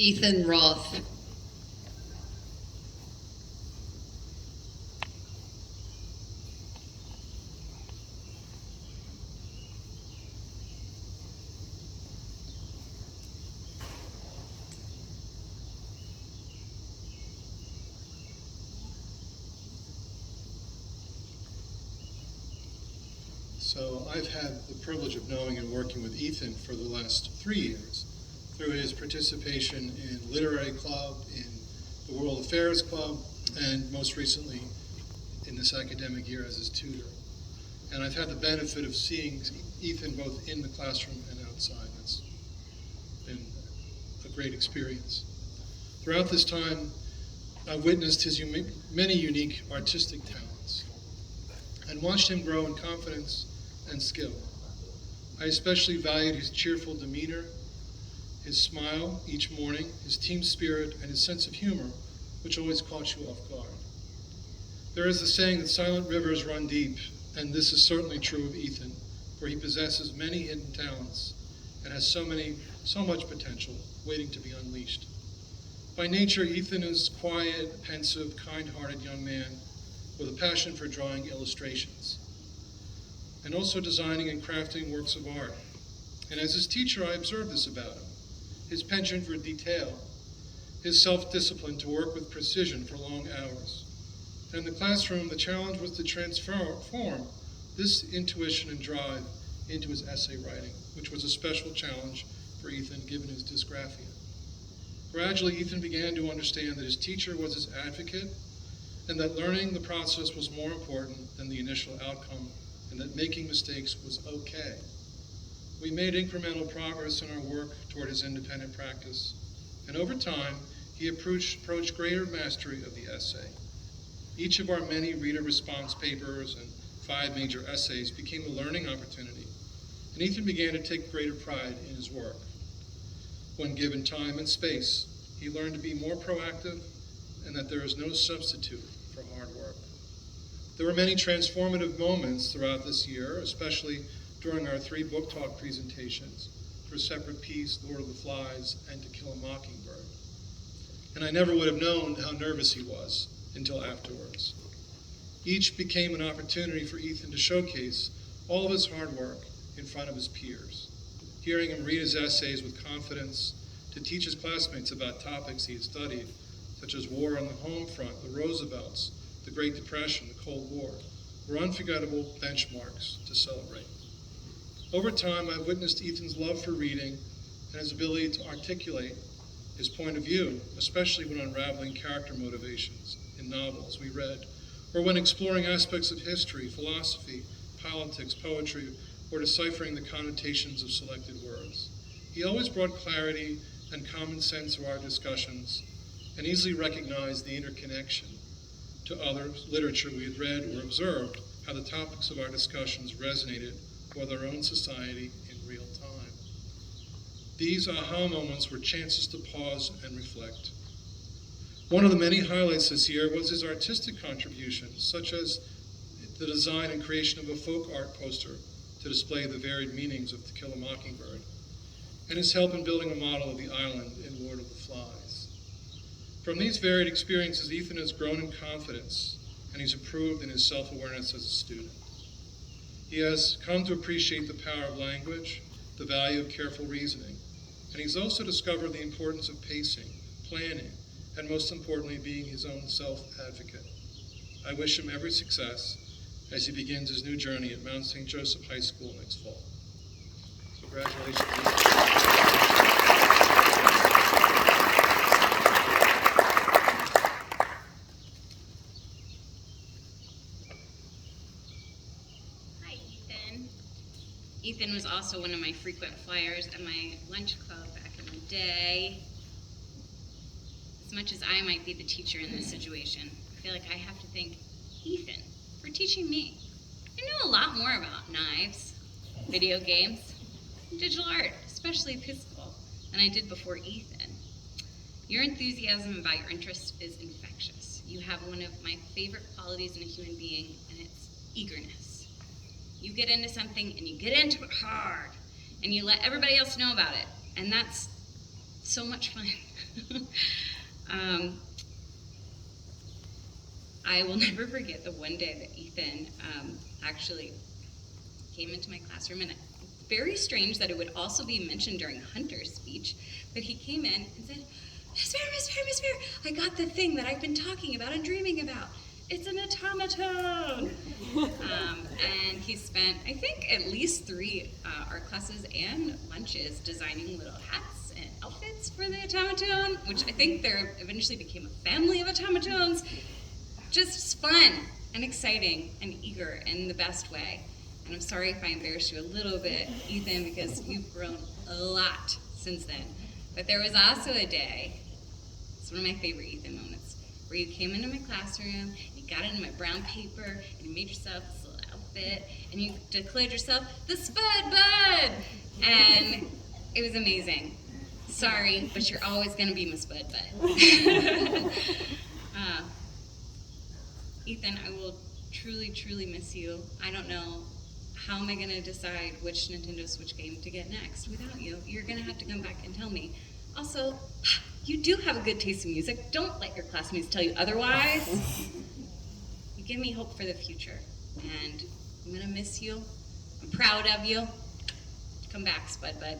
Ethan Roth. So I've had the privilege of knowing and working with Ethan for the last 3 years through his participation in Literary Club, in the World Affairs Club, and most recently in this academic year as his tutor. And I've had the benefit of seeing Ethan both in the classroom and outside. That's been a great experience. Throughout this time, I've witnessed his many unique artistic talents and watched him grow in confidence and skill. I especially valued his cheerful demeanor, his smile each morning, his team spirit, and his sense of humor, which always caught you off guard. There is the saying that silent rivers run deep, and this is certainly true of Ethan, for he possesses many hidden talents and has so much potential waiting to be unleashed. By nature, Ethan is a quiet, pensive, kind-hearted young man with a passion for drawing illustrations and also designing and crafting works of art. And as his teacher, I observed this about him: his penchant for detail, his self-discipline to work with precision for long hours. And in the classroom, the challenge was to transform this intuition and drive into his essay writing, which was a special challenge for Ethan given his dysgraphia. Gradually, Ethan began to understand that his teacher was his advocate and that learning the process was more important than the initial outcome, and that making mistakes was okay. We made incremental progress in our work toward his independent practice, and over time, he approached greater mastery of the essay. Each of our many reader response papers and 5 major essays became a learning opportunity, and Ethan began to take greater pride in his work. When given time and space, he learned to be more proactive and that there is no substitute for hard work. There were many transformative moments throughout this year, especially during our 3 book talk presentations for Separate Peace, Lord of the Flies, and To Kill a Mockingbird. And I never would have known how nervous he was until afterwards. Each became an opportunity for Ethan to showcase all of his hard work in front of his peers, hearing him read his essays with confidence, to teach his classmates about topics he had studied, such as war on the home front, the Roosevelts, the Great Depression, the Cold War, were unforgettable benchmarks to celebrate. Over time, I've witnessed Ethan's love for reading and his ability to articulate his point of view, especially when unraveling character motivations in novels we read, or when exploring aspects of history, philosophy, politics, poetry, or deciphering the connotations of selected words. He always brought clarity and common sense to our discussions and easily recognized the interconnection to other literature we had read or observed how the topics of our discussions resonated with our own society in real time. These aha moments were chances to pause and reflect. One of the many highlights this year was his artistic contributions, such as the design and creation of a folk art poster to display the varied meanings of To Kill a Mockingbird, and his help in building a model of the island in Lord of the Flies. From these varied experiences, Ethan has grown in confidence, and he's improved in his self-awareness as a student. He has come to appreciate the power of language, the value of careful reasoning, and he's also discovered the importance of pacing, planning, and most importantly, being his own self-advocate. I wish him every success as he begins his new journey at Mount St. Joseph High School next fall. Congratulations. Hi, Ethan. Ethan was also one of my frequent flyers at my lunch club back in the day. As much as I might be the teacher in this situation, I feel like I have to thank Ethan for teaching me. I know a lot more about knives, video games, and digital art, especially physical, than I did before Ethan. Your enthusiasm about your interest is infectious. You have one of my favorite qualities in a human being, and it's eagerness. You get into something and you get into it hard, and you let everybody else know about it, and that's So much fun. I will never forget the one day that Ethan actually came into my classroom, and it's very strange that it would also be mentioned during Hunter's speech, but he came in and said, Miss Fair, I got the thing that I've been talking about and dreaming about. It's an automaton. And he spent, I think, at least 3 art classes and lunches designing little hats and outfits for the automaton, which I think there eventually became a family of automatons. Just fun and exciting and eager in the best way. And I'm sorry if I embarrassed you a little bit, Ethan, because you've grown a lot since then. But there was also a day, it's one of my favorite Ethan moments, where you came into my classroom, you got into my brown paper, and you made yourself this little outfit, and you declared yourself the Spud Bud! And it was amazing. Sorry, but you're always going to be my Spud Bud. Ethan, I will truly, truly miss you. I don't know, how am I going to decide which Nintendo Switch game to get next without you? You're going to have to come back and tell me. Also, you do have a good taste in music. Don't let your classmates tell you otherwise. You give me hope for the future, and I'm going to miss you. I'm proud of you. Come back, Spud Bud.